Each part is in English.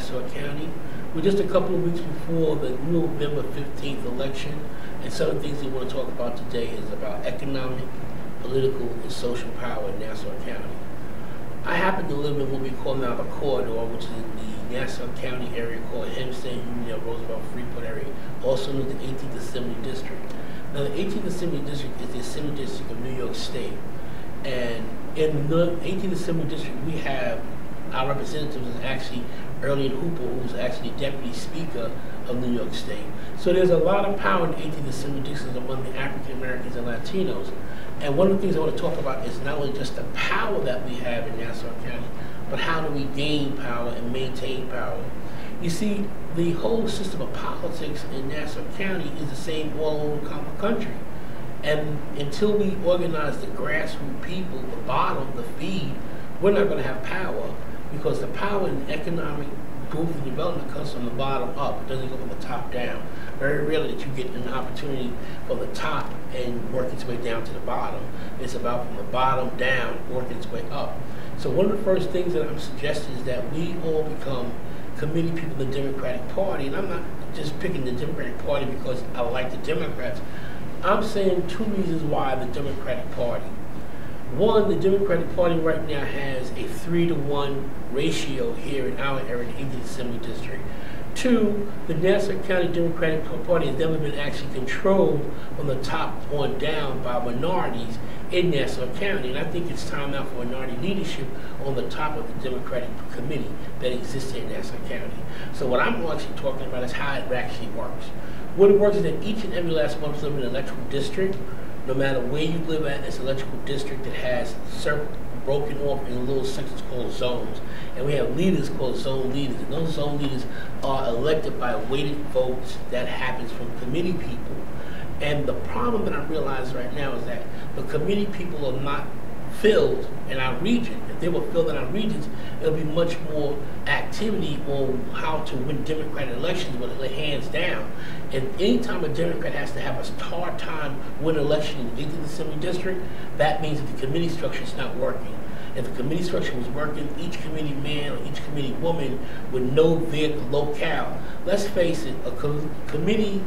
Nassau County. We're just a couple of weeks before the November 15th election, and some of the things we want to talk about today is about economic, political, and social power in Nassau County. I happen to live in what we call now the corridor, which is in the Nassau County area called Hempstead, Union, Roosevelt, Freeport area, also known as the 18th Assembly District. Now, the 18th Assembly District is the Assembly District of New York State. And in the 18th Assembly District, we have our representatives is actually Earlene Hooper, who's actually Deputy Speaker of New York State. So there's a lot of power in the 18th Assembly District among the African Americans and Latinos. And one of the things I want to talk about is not only just the power that we have in Nassau County, but how do we gain power and maintain power. You see, the whole system of politics in Nassau County is the same all over the country. And until we organize the grassroots people, the bottom, the feed, we're not going to have power, because the power in economic growth and development comes from the bottom up. It doesn't go from the top down. Very rarely that you get an opportunity from the top and work its way down to the bottom. It's about from the bottom down, working its way up. So one of the first things that I'm suggesting is that we all become committee people in the Democratic Party. And I'm not just picking the Democratic Party because I like the Democrats. I'm saying two reasons why the Democratic Party. One, the Democratic Party right now has a 3-to-1 ratio here in our area, the 18th Assembly District. Two, the Nassau County Democratic Party has never been actually controlled from the top on down by minorities in Nassau County. And I think it's time now for minority leadership on the top of the Democratic committee that exists in Nassau County. So what I'm actually talking about is how it actually works. What it works is that each and every last one of them in an electoral district, no matter where you live at, it's an electrical district that has broken off in little sections called zones. And we have leaders called zone leaders. And those zone leaders are elected by weighted votes that happens from committee people. And the problem that I realize right now is that the committee people are not filled in our region. If they were filled in our regions, there'll be much more activity on how to win Democratic elections with their hands down. And anytime a Democrat has to have a hard time win an election in the 18th Assembly District, that means that the committee structure is not working. If the committee structure was working, each committee man or each committee woman would know their locale. Let's face it, a committee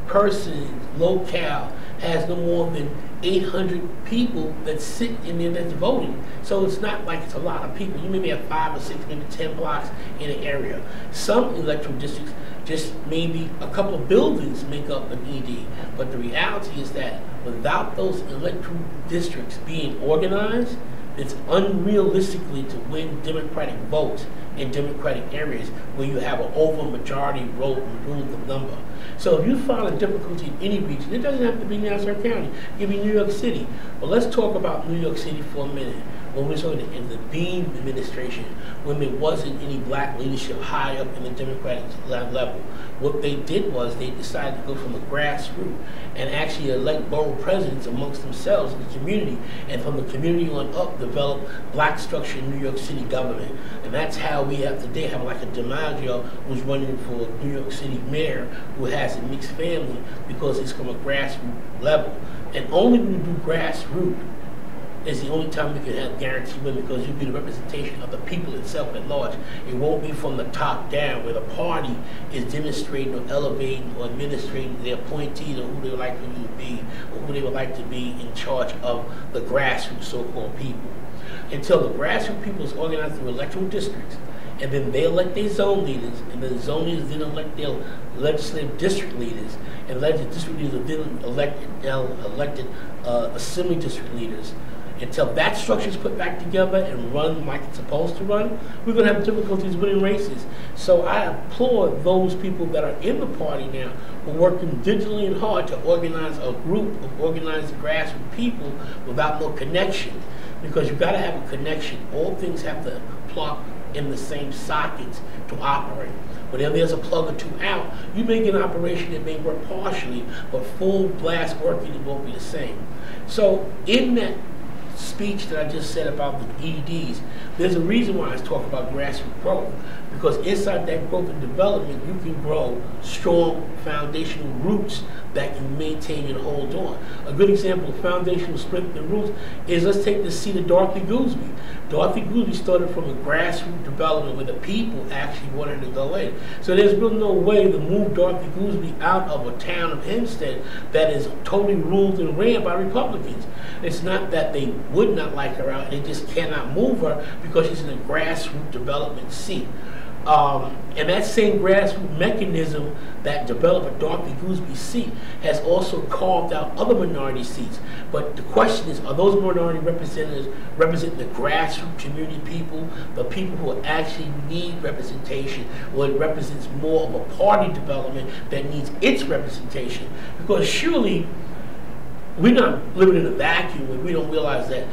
person locale has no more than 800 people that sit in there that's voting. So it's not like it's a lot of people. You maybe have 5 or 6, maybe 10 blocks in an area. Some electoral districts, just maybe a couple of buildings make up an ED. But the reality is that without those electoral districts being organized, it's unrealistically to win Democratic votes in Democratic areas where you have an over-majority rule of number. So if you find a difficulty in any region, it doesn't have to be Nassau County, it can be New York City. But let's talk about New York City for a minute. When we saw in the Beam administration, when there wasn't any black leadership high up in the Democratic level, what they did was they decided to go from the grassroots and actually elect borough presidents amongst themselves in the community, and from the community on up develop black structure in New York City government. And that's how we have today have like a DiMaggio who's running for New York City mayor, who has a mixed family because it's from a grassroots level. And only when you do grassroots is the only time we can have guaranteed win, because you'll be the representation of the people itself at large. It won't be from the top down where the party is demonstrating or elevating or administrating their appointees or who they would like to be or who they would like to be in charge of the grassroots so-called people. Until the grassroots people is organized through electoral districts, and then they elect their zone leaders, and then the zone leaders then elect their legislative district leaders, and legislative district leaders are then elected assembly district leaders. Until that structure is put back together and run like it's supposed to run, we're going to have difficulties winning races. So I applaud those people that are in the party now who are working diligently and hard to organize a group of organized grassroots people without no connection, because you've got to have a connection. All things have to plug in the same sockets to operate. Whenever there's a plug or two out, you may get an operation that may work partially, but full blast working, it won't be the same. So in that speech that I just said about the EDs, there's a reason why I talk about grassroots growth, because inside that growth and development, you can grow strong foundational roots that can maintain and hold on. A good example of foundational strength and roots is, let's take the seat of Dorothy Goolsbee. Dorothy Gooseby started from a grassroots development where the people actually wanted to go in. So there's really no way to move Dorothy Gooseby out of a town of Hempstead that is totally ruled and ran by Republicans. It's not that they would not like her out, they just cannot move her because she's in a grassroots development seat. And that same grassroots mechanism that developed a Dorothy Gooseby seat has also carved out other minority seats. But the question is, are those minority representatives represent the grassroots community people, the people who actually need representation, or it represents more of a party development that needs its representation? Because surely we're not living in a vacuum where we don't realize that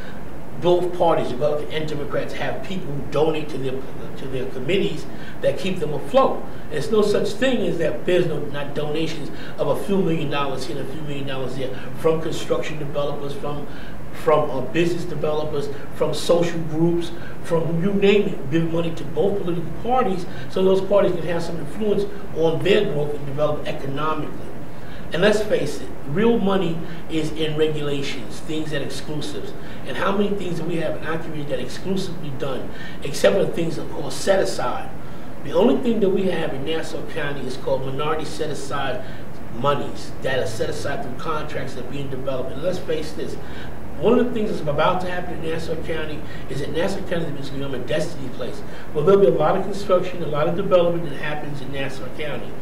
both parties, Republicans and Democrats, have people who donate to their committees that keep them afloat. There's no such thing as that there's not donations of a few $1 million here and a few $1 million there from construction developers, from business developers, from social groups, from you name it, give money to both political parties so those parties can have some influence on their growth and develop economically. And let's face it, real money is in regulations, things that are exclusives. And how many things do we have in our community that are exclusively done, except for the things that are called set aside? The only thing that we have in Nassau County is called minority set aside monies that are set aside through contracts that are being developed. And let's face this, one of the things that's about to happen in Nassau County is that Nassau County is going to become a destiny place. Well, there'll be a lot of construction, a lot of development that happens in Nassau County.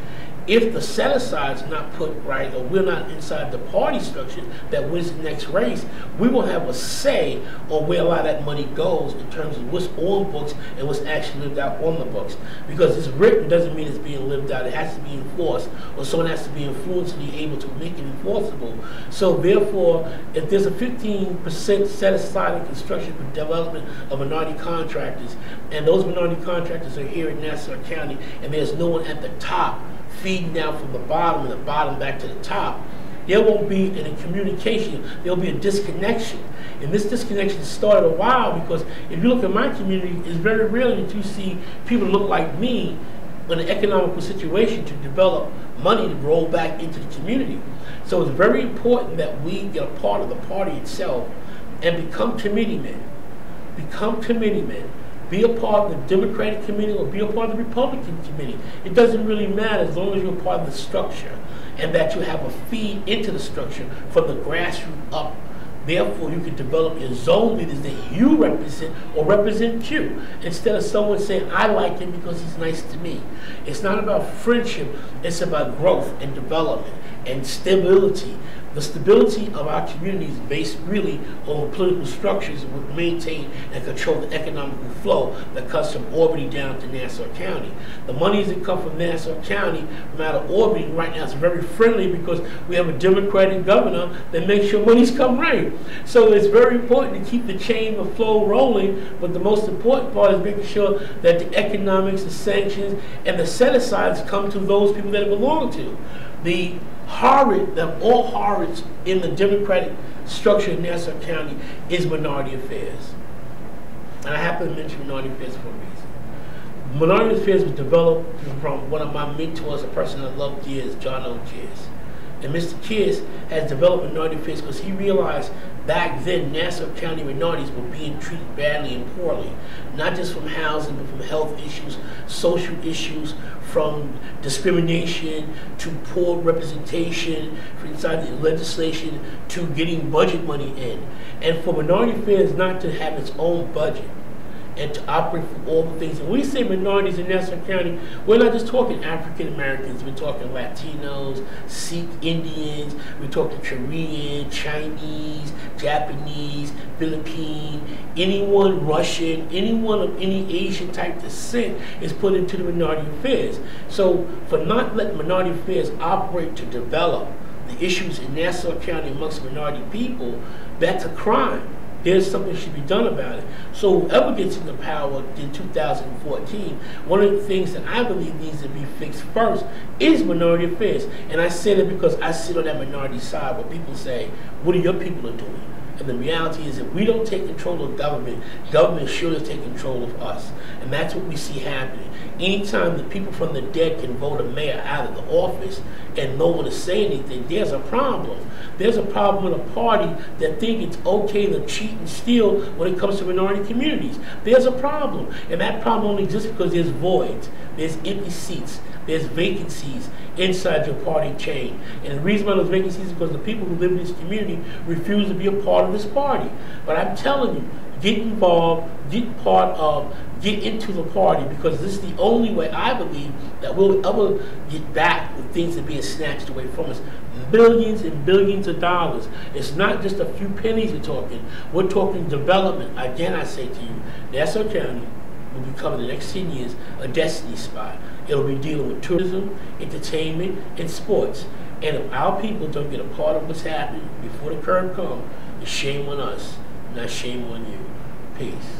If the set-aside is not put right, or we're not inside the party structure that wins the next race, we will have a say on where a lot of that money goes in terms of what's on books and what's actually lived out on the books. Because it's written doesn't mean it's being lived out. It has to be enforced, or someone has to be influenced to be able to make it enforceable. So therefore, if there's a 15% set aside in construction for development of minority contractors, and those minority contractors are here in Nassau County, and there's no one at the top feeding down from the bottom and the bottom back to the top, there won't be any communication. There'll be a disconnection. And this disconnection started a while, because if you look at my community, it's very rare that you see people look like me in an economical situation to develop money to roll back into the community. So it's very important that we get a part of the party itself and become committeemen. Become committeemen. Be a part of the Democratic committee or be a part of the Republican committee. It doesn't really matter as long as you're part of the structure and that you have a feed into the structure from the grassroots up. Therefore, you can develop your zone leaders that you represent or represent you, instead of someone saying, I like him because he's nice to me. It's not about friendship. It's about growth and development and stability. The stability of our community is based really on political structures that would maintain and control the economical flow that comes from Albany down to Nassau County. The monies that come from Nassau County, from out of Albany right now, is very friendly because we have a Democratic governor that makes sure monies come right. So it's very important to keep the chain of flow rolling, but the most important part is making sure that the economics, the sanctions, and the set-asides come to those people that it belong to. The all horrors in the Democratic structure in Nassau County is minority affairs. And I happen to mention minority affairs for a reason. Minority affairs was developed from one of my mentors, a person I love dear, John O. Kiss. And Mr. Kiss has developed minority affairs because he realized back then Nassau County minorities were being treated badly and poorly, not just from housing, but from health issues, social issues, from discrimination to poor representation inside the legislation to getting budget money in. And for minority affairs not to have its own budget and to operate for all the things. And when we say minorities in Nassau County, we're not just talking African Americans, we're talking Latinos, Sikh Indians, we're talking Korean, Chinese, Japanese, Philippine, anyone Russian, anyone of any Asian type descent is put into the minority affairs. So for not letting minority affairs operate to develop the issues in Nassau County amongst minority people, that's a crime. There's something that should be done about it. So whoever gets into power in 2014, one of the things that I believe needs to be fixed first is minority affairs. And I say that because I sit on that minority side where people say, what are your people doing? And the reality is, if we don't take control of government, government should take control of us. And that's what we see happening. Anytime the people from the dead can vote a mayor out of the office and no one to say anything, there's a problem. There's a problem with a party that think it's okay to cheat and steal when it comes to minority communities. There's a problem. And that problem only exists because there's voids, there's empty seats, there's vacancies inside your party chain. And the reason why those vacancies is because the people who live in this community refuse to be a part of this party. But I'm telling you, get involved, get part of, get into the party, because this is the only way I believe that we'll ever get back with things that are being snatched away from us. Billions and billions of dollars. It's not just a few pennies we're talking. We're talking development. Again, I say to you, Nassau County will become in the next 10 years a destiny spot. It'll be dealing with tourism, entertainment, and sports. And if our people don't get a part of what's happening before the curve comes, it's shame on us, not shame on you. Peace.